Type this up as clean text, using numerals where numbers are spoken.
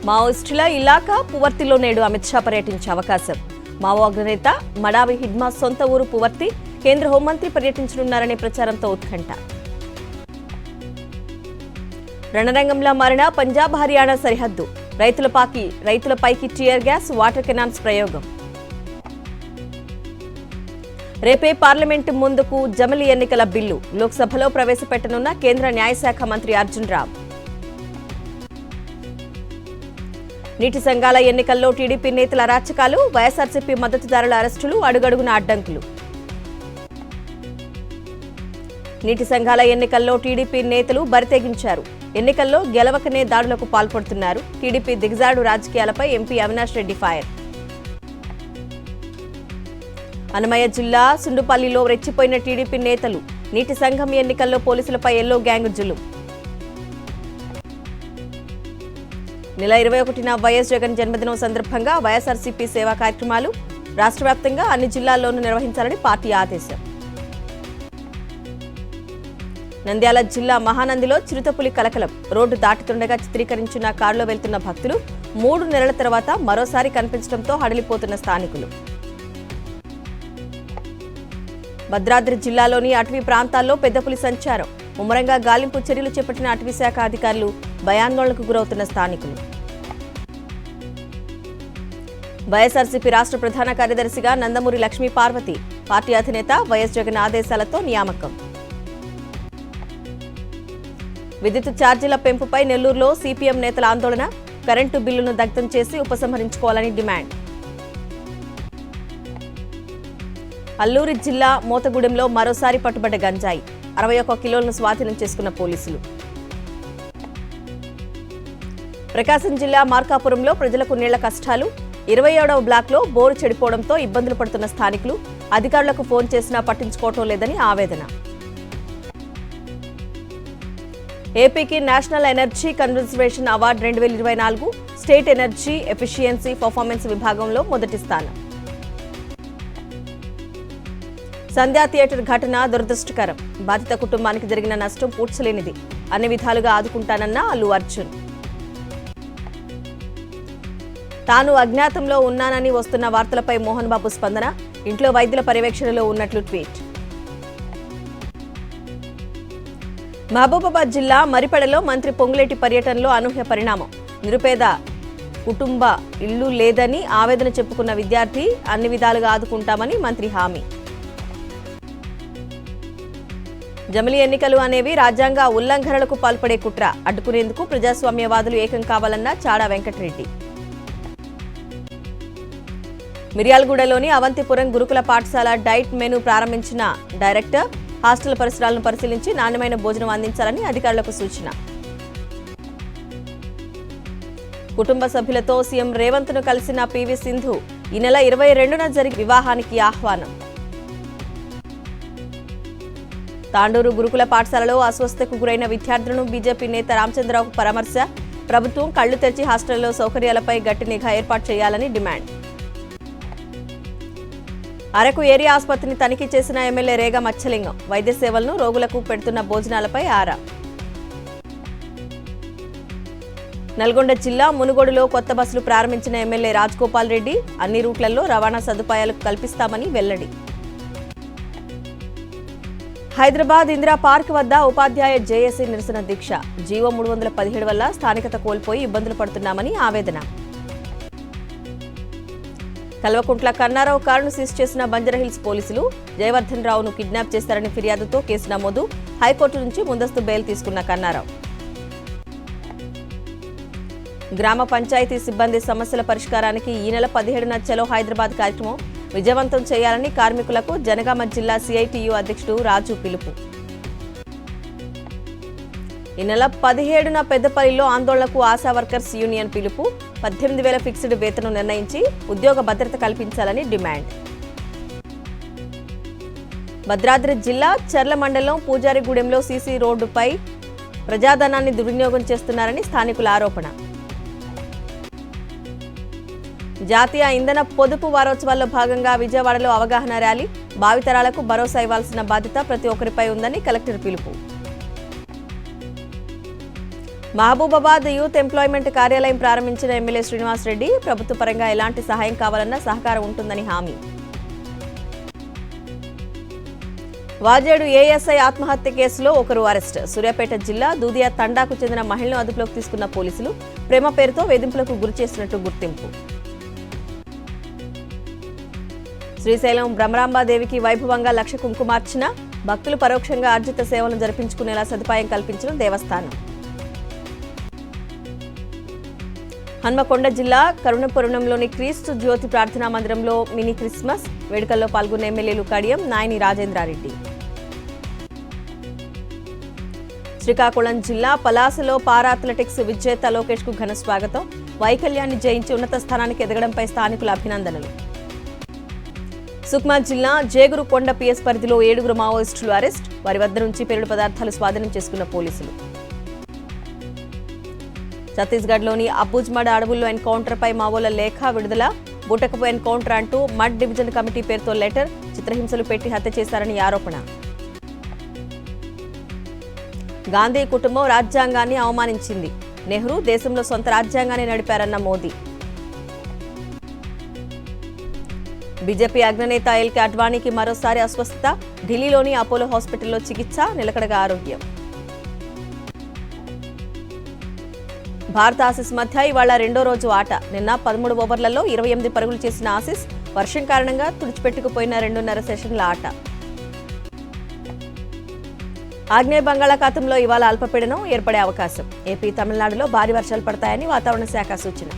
మావోయిస్టుల ఇలాకా పువర్తిలో నేడు అమిత్ షా పర్యటించే అవకాశం. మావో అగ్రనేత మడావి హిడ్మా సొంత ఊరు పువర్తి. కేంద్ర హోంమంత్రి పర్యటించనున్నారనే ప్రచారంతో ఉత్కంఠ. రణరంగంలో మారిన పంజాబ్ హర్యానా సరిహద్దు. రైతులపైకి టియర్ గ్యాస్, వాటర్ కెనాన్స్ ప్రయోగం. రేపే పార్లమెంటు ముందుకు జమిలి ఎన్నికల బిల్లు. లోక్సభలో ప్రవేశపెట్టనున్న కేంద్ర న్యాయశాఖ మంత్రి అర్జున్ రామ్. నీటి సంఘాల ఎన్నికల్లో టీడీపీ నేతల అరాచకాలు. వైఎస్ఆర్సీపీ మద్దతుదారుల అరెస్టులు, అడుగడుగున అడ్డంకులు. నీటి సంఘాల ఎన్నికల్లో టీడీపీ నేతలు బరితెగించారు. ఎన్నికల్లో గెలవకనే దాడులకు పాల్పడుతున్నారు. టీడీపీ దిగజాడు రాజకీయాలపై ఎంపీ అవినాష్ రెడ్డి ఫైర్. అన్నమయ్య జిల్లా సుండుపల్లిలో రెచ్చిపోయిన టీడీపీ నేతలు. నీటి సంఘం ఎన్నికల్లో పోలీసులపై ఎల్లో గ్యాంగ్ జులుం. నెల 21న వైఎస్ జగన్ జన్మదినం సందర్భంగా వైఎస్ఆర్సీపీ సేవా కార్యక్రమాలు రాష్ట్ర వ్యాప్తంగా అన్ని జిల్లాల్లోనూ నిర్వహించాలని పార్టీ ఆదేశం. నంద్యాల జిల్లా మహానందిలో చిరుతపులి కలకలం. రోడ్డు దాటుతుండగా చిత్రీకరించిన కారులో వెళ్తున్న భక్తులు 3 నెలల తర్వాత మరోసారి కనిపించడంతో హడలిపోతున్న స్థానికులు. భద్రాద్రి జిల్లాలోని అటవీ ప్రాంతాల్లో పెద్దపులి సంచారం. ముమ్మరంగా గాలింపు చర్యలు చేపట్టిన అటవీ శాఖ అధికారులు. భయాందోళనకు గురవుతున్న స్థానికులు. వైఎస్ఆర్సీపీ రాష్ట్ర ప్రధాన కార్యదర్శిగా నందమూరి లక్ష్మీ పార్వతి. పార్టీ అధినేత వైఎస్ జగన్ ఆదేశాలతో నియామకం. విద్యుత్ ఛార్జీల పెంపుపై నెల్లూరులో సిపిఎం నేతల ఆందోళన. కరెంటు బిల్లును దగ్ధం చేసి ఉపసంహరించుకోవాలని డిమాండ్. అల్లూరి జిల్లా మోతగూడెంలో మరోసారి పట్టుబడ్డ గంజాయి. 61 కిలోలను స్వాధీనం చేసుకున్న పోలీసులు. ప్రకాశం జిల్లా మార్కాపురంలో ప్రజలకు నీళ్ల కష్టాలు. 27వ బ్లాక్లో బోరు చెడిపోవడంతో ఇబ్బందులు పడుతున్న స్థానికులు. అధికారులకు ఫోన్ చేసినా పట్టించుకోవటం లేదని ఆవేదన. ఏపీకి national energy conservation award 2024 state energy efficiency performance విభాగంలో మొదటి స్థానం. సంధ్యా థియేటర్ ఘటన దురదృష్టకరం. బాధిత కుటుంబానికి జరిగిన నష్టం పూడ్చలేనిది. అన్ని విధాలుగా ఆదుకుంటానన్న అల్లు అర్జున్. తాను అజ్ఞాతంలో ఉన్నానని వస్తున్న వార్తలపై మోహన్ బాబు స్పందన. ఇంట్లో వైద్యుల పర్యవేక్షణలో ఉన్నట్లు ట్వీట్. మహబూబాబాద్ జిల్లా మరిపెడలో మంత్రి పొంగులేటి పర్యటనలో అనూహ్య పరిణామం. నిరుపేద కుటుంబ ఇల్లు లేదని ఆవేదన చెప్పుకున్న విద్యార్థి. అన్ని విధాలుగా ఆదుకుంటామని మంత్రి హామీ. జమిలి ఎన్నికలు అనేవి రాజ్యాంగ ఉల్లంఘనలకు పాల్పడే కుట్ర. అడ్డుకునేందుకు ప్రజాస్వామ్యవాదులు ఏకం కావాలన్న చాడా వెంకటరెడ్డి. మిర్యాలగూడలోని అవంతిపురం గురుకుల పాఠశాల డైట్ మెనూ ప్రారంభించిన డైరెక్టర్. హాస్టల్ పరిసరాలను పరిశీలించి నాణ్యమైన భోజనం అందించాలని అధికారులకు సూచన. కుటుంబ సభ్యులతో సీఎం రేవంత్ను కలిసిన పివి సింధు. ఈ నెల 22న జరిగే వివాహానికి ఆహ్వానం. తాండూరు గురుకుల పాఠశాలలో అస్వస్థతకు గురైన విద్యార్థులను బీజేపీ నేత రామచంద్రరావుకు పరామర్శ. ప్రభుత్వం కళ్లు తెరిచి హాస్టల్లో సౌకర్యాలపై గట్టి నిఘా ఏర్పాటు చేయాలని డిమాండ్. అరకు ఏరియా ఆసుపత్రిని తనిఖీ చేసిన ఎమ్మెల్యే రేగా మచ్చలింగం. వైద్య సేవలను రోగులకు పెడుతున్న భోజనాలపై ఆరా. నల్గొండ జిల్లా మునుగోడులో కొత్త బస్సులు ప్రారంభించిన ఎమ్మెల్యే రాజగోపాల్ రెడ్డి. అన్ని రూట్లలో రవాణా సదుపాయాలు కల్పిస్తామని వెల్లడి. హైదరాబాద్ ఇందిరా పార్క్ వద్ద ఉపాధ్యాయ జేఏసీ నిరసన దీక్ష. జీవో 317 వల్ల స్థానికత కోల్పోయి ఇబ్బందులు పడుతున్నామని ఆవేదన. కల్వకుంట్ల కన్నారావు కారును సీజ్ చేసిన బంజారాహిల్స్ పోలీసులు. జయవర్ధన్ రావును కిడ్నాప్ చేశారని ఫిర్యాదుతో కేసు నమోదు. హైకోర్టు నుంచి ముందస్తు బెయిల్ తీసుకున్న కన్నారావు. గ్రామ పంచాయతీ సిబ్బంది సమస్యల పరిష్కారానికి ఈ నెల 17న చలో హైదరాబాద్ కార్యక్రమం విజయవంతం చేయాలని కార్మికులకు జనగామ జిల్లా సిఐటియు అధ్యక్షుడు రాజు పిలుపు. ఈ నెల 17న పెద్దపల్లిలో ఆందోళనకు ఆశా వర్కర్స్ యూనియన్ పిలుపు. 18,000 ఫిక్స్డ్ వేతనం నిర్ణయించి ఉద్యోగ భద్రత కల్పించాలని డిమాండ్. భద్రాద్రి జిల్లా చర్ల మండలం పూజారిగూడెంలో సీసీ రోడ్డుపై ప్రజాధనాన్ని దుర్వినియోగం చేస్తున్నారని స్థానికుల ఆరోపణ. జాతీయ ఇంధన పొదుపు వారోత్సవాల్లో భాగంగా విజయవాడలో అవగాహన ర్యాలీ. భావితరాలకు భరోసా ఇవ్వాల్సిన బాధ్యత ప్రతి ఒక్కరిపై ఉందని కలెక్టర్ పిలుపు. మహబూబాబాద్ యూత్ ఎంప్లాయ్మెంట్ కార్యాలయం ప్రారంభించిన ఎమ్మెల్యే శ్రీనివాస్ రెడ్డి ప్రభుత్వ పరంగా ఎలాంటి సహాయం కావాలన్నా సహకారం ఉంటుందని హామీ. వాజేడు ఏఎస్ఐ ఆత్మహత్య కేసులో ఒకరు అరెస్ట్. సూర్యాపేట జిల్లా దూదియా తండాకు చెందిన మహిళను అదుపులోకి తీసుకున్న పోలీసులు ప్రేమ పేరుతో వేధింపులకు గురి చేసినట్టు గుర్తింపు. శ్రీశైలం భ్రమరాంబాదేవికి వైభవంగా 1,00,000 కుంకుమార్చన. భక్తులు పరోక్షంగా ఆర్జిత సేవలను జరిపించుకునేలా సదుపాయం కల్పించిన దేవస్థానం. హన్మకొండ జిల్లా కరుణపురంలోని క్రీస్తు జ్యోతి ప్రార్థనా మందిరంలో మినీ క్రిస్మస్ వేడుకల్లో పాల్గొన్న ఎమ్మెల్యేలు కడియం, నాయని రాజేంద్రారెడ్డి. శ్రీకాకుళం జిల్లా పలాసలో పారా అథ్లెటిక్స్ విజేత లోకేష్ కు ఘన స్వాగతం. వైకల్యాన్ని జయించి ఉన్నత స్థానానికి ఎదగడంపై స్థానికుల అభినందనలు. సుక్మా జిల్లా జేగురుకొండ పిఎస్ పరిధిలో 7 మావోయిస్టులు అరెస్ట్. వారి వద్ద నుంచి పేలుడు పదార్థాలు స్వాధీనం చేసుకున్న పోలీసులు. ఛత్తీస్గఢ్లోని అబుజ్మడ్ అడవుల్లో ఎన్కౌంటర్పై మావోల లేఖ విడుదల. బుటకపు ఎన్కౌంటర్ అంటూ మడ్ డివిజన్ కమిటీ పేరుతో లెటర్. చిత్రహింసలు పెట్టి హత్య చేశారని ఆరోపణ. గాంధీ కుటుంబం రాజ్యాంగాన్ని అవమానించింది. నెహ్రూ దేశంలో సొంత రాజ్యాంగాన్ని నడిపారన్న మోదీ. బీజేపీ అగ్రనేత ఎల్కే అడ్వాణీకి మరోసారి అస్వస్థత. ఢిల్లీలోని అపోలో హాస్పిటల్లో చికిత్స, నిలకడగా ఆరోగ్యం. భారత ఆసీస్ మధ్య ఇవాళ రెండో రోజు ఆట. నిన్న 13 ఓవర్లలో 28 పరుగులు చేసిన ఆసీస్ వర్షం కారణంగా తుడిచిపెట్టుకుపోయిన 2.5 సెషన్ల ఆట. ఆగ్నేయ బంగాళాఖాతంలో ఇవాళ అల్పపీడనం ఏర్పడే అవకాశం. ఏపీ, తమిళనాడులో భారీ వర్షాలు పడతాయని వాతావరణ శాఖ సూచన.